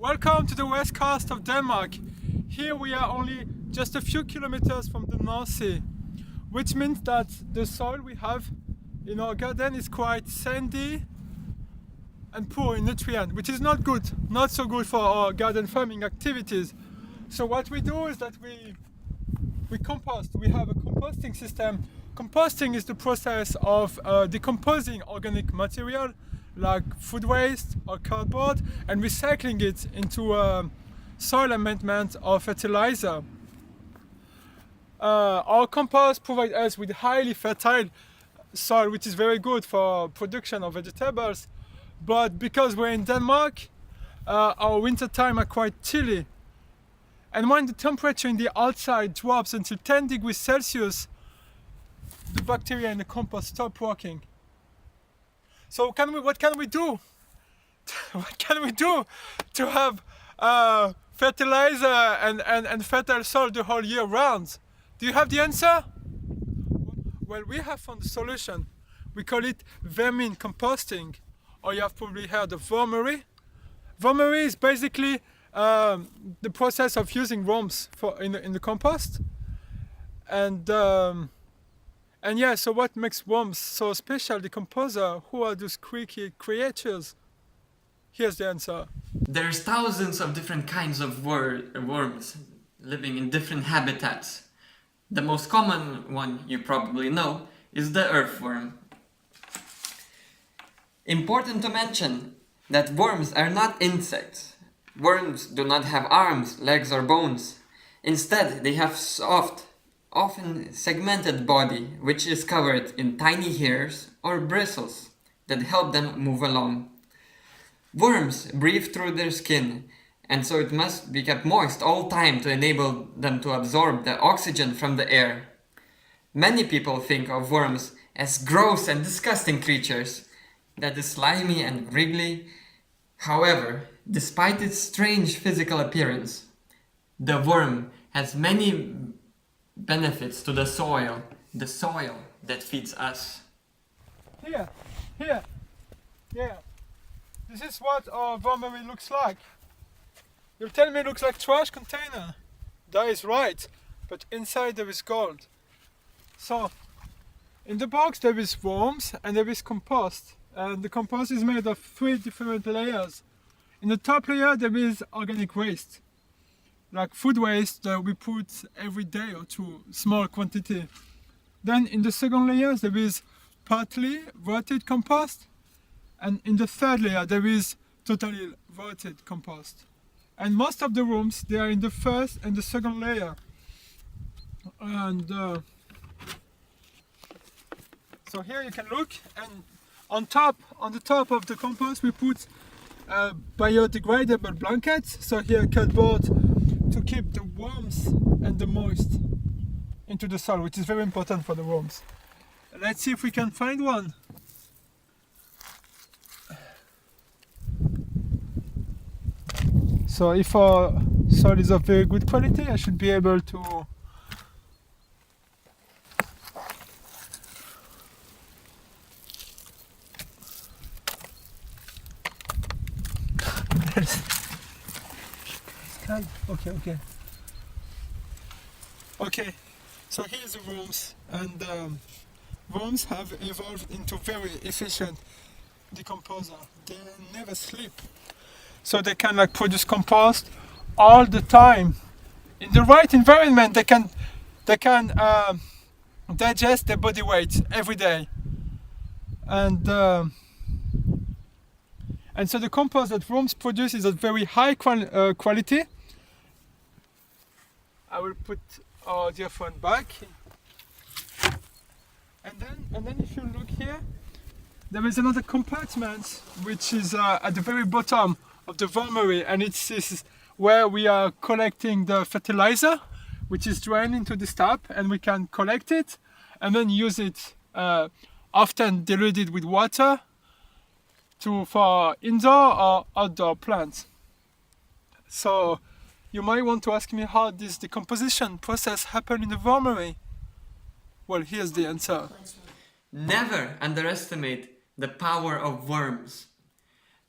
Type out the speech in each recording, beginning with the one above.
Welcome to the west coast of Denmark. Here we are only just a few kilometers from the North Sea, which means that the soil we have in our garden is quite sandy and poor in nutrient, which is not good, not so good for our garden farming activities. So what we do is that we compost. We have a composting system. Composting is the process of decomposing organic material like food waste or cardboard and recycling it into soil amendment or fertilizer. Our compost provides us with highly fertile soil, which is very good for production of vegetables. But because we're in Denmark, our winter time are quite chilly. And when the temperature in the outside drops until 10 degrees Celsius, the bacteria in the compost stop working. So what can we do? What can we do to have fertilizer and fertile soil the whole year round? Do you have the answer? Well, we have found a solution. We call it vermicomposting, or you have probably heard of wormery. Wormery is basically the process of using worms in the compost. And yeah, so what makes worms so special? Decomposer, who are those quirky creatures? Here's the answer. There's thousands of different kinds of worms living in different habitats. The most common one you probably know is the earthworm. Important to mention that worms are not insects. Worms do not have arms, legs or bones. Instead, they have soft, often segmented body which is covered in tiny hairs or bristles that help them move along. Worms breathe through their skin, and so it must be kept moist all time to enable them to absorb the oxygen from the air. Many people think of worms as gross and disgusting creatures that is slimy and wriggly. However, despite its strange physical appearance, the worm has many benefits to the soil that feeds us. Here. This is what our wormery looks like. You tell me it looks like trash container. That is right, but inside there is gold. So, in the box there is worms and there is compost. And the compost is made of 3 different layers. In the top layer there is organic waste, like food waste that we put every day or two, small quantity. Then in the second layer there is partly rotted compost, and in the third layer there is totally rotted compost. And most of the worms, they are in the first and the second layer. And so here you can look, and on the top of the compost we put biodegradable blankets. So here cardboard to keep the worms and the moist into the soil, which is very important for the worms. Let's see if we can find one. So if our soil is of very good quality, I should be able to Okay, so here's the worms, and worms have evolved into very efficient decomposer. They never sleep, so they can produce compost all the time. In the right environment, they can digest their body weight every day, and so the compost that worms produce is of very high quality. I will put our dear friend back, and then if you look here, there is another compartment which is at the very bottom of the wormery, and this is where we are collecting the fertilizer, which is drained into this tap, and we can collect it and then use it, often diluted with water, for indoor or outdoor plants. So you might want to ask me how this decomposition process happened in the wormery. Well, here's the answer. Never underestimate the power of worms.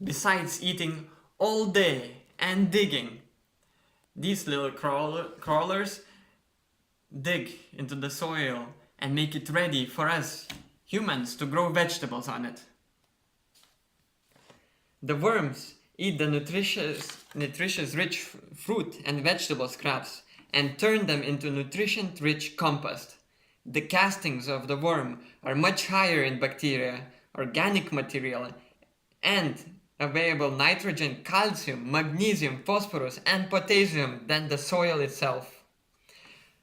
Besides eating all day and digging. These little crawlers dig into the soil and make it ready for us humans to grow vegetables on it. The worms eat the nutritious rich fruit and vegetable scraps and turn them into nutrition-rich compost. The castings of the worm are much higher in bacteria, organic material, and available nitrogen, calcium, magnesium, phosphorus, and potassium than the soil itself.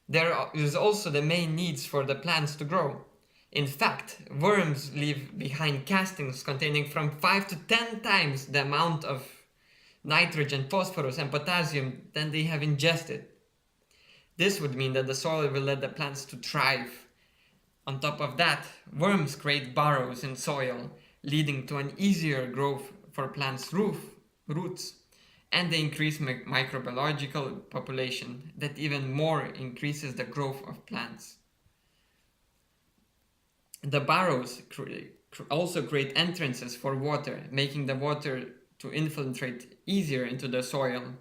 There is also the main needs for the plants to grow. In fact, worms leave behind castings containing from 5 to 10 times the amount of nitrogen, phosphorus, and potassium than they have ingested. This would mean that the soil will let the plants to thrive. On top of that, worms create burrows in soil, leading to an easier growth for plants' roots, and they increase microbiological population that even more increases the growth of plants. The burrows also create entrances for water, making the water to infiltrate easier into the soil.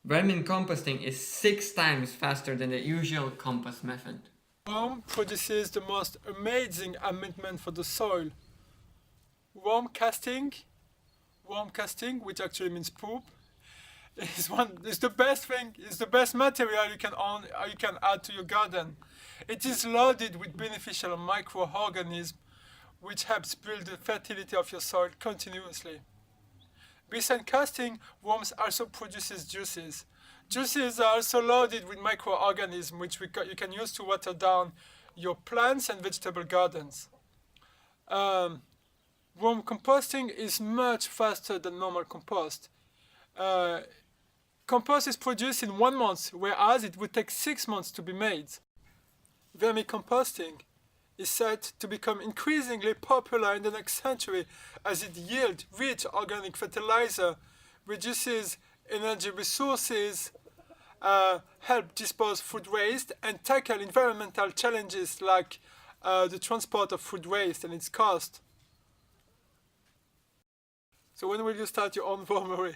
Vermicomposting is 6 times faster than the usual compost method. Worm produces the most amazing amendment for the soil. Worm casting, which actually means poop, is the best thing, is the best material you can add to your garden. It is loaded with beneficial microorganisms which helps build the fertility of your soil continuously. Besides casting, worms also produces juices. Juices are also loaded with microorganisms which you can use to water down your plants and vegetable gardens. Worm composting is much faster than normal compost. Compost is produced in 1 month, whereas it would take 6 months to be made. Vermicomposting is said to become increasingly popular in the next century as it yields rich organic fertilizer, reduces energy resources, help dispose food waste, and tackle environmental challenges like the transport of food waste and its cost. So when will you start your own wormery?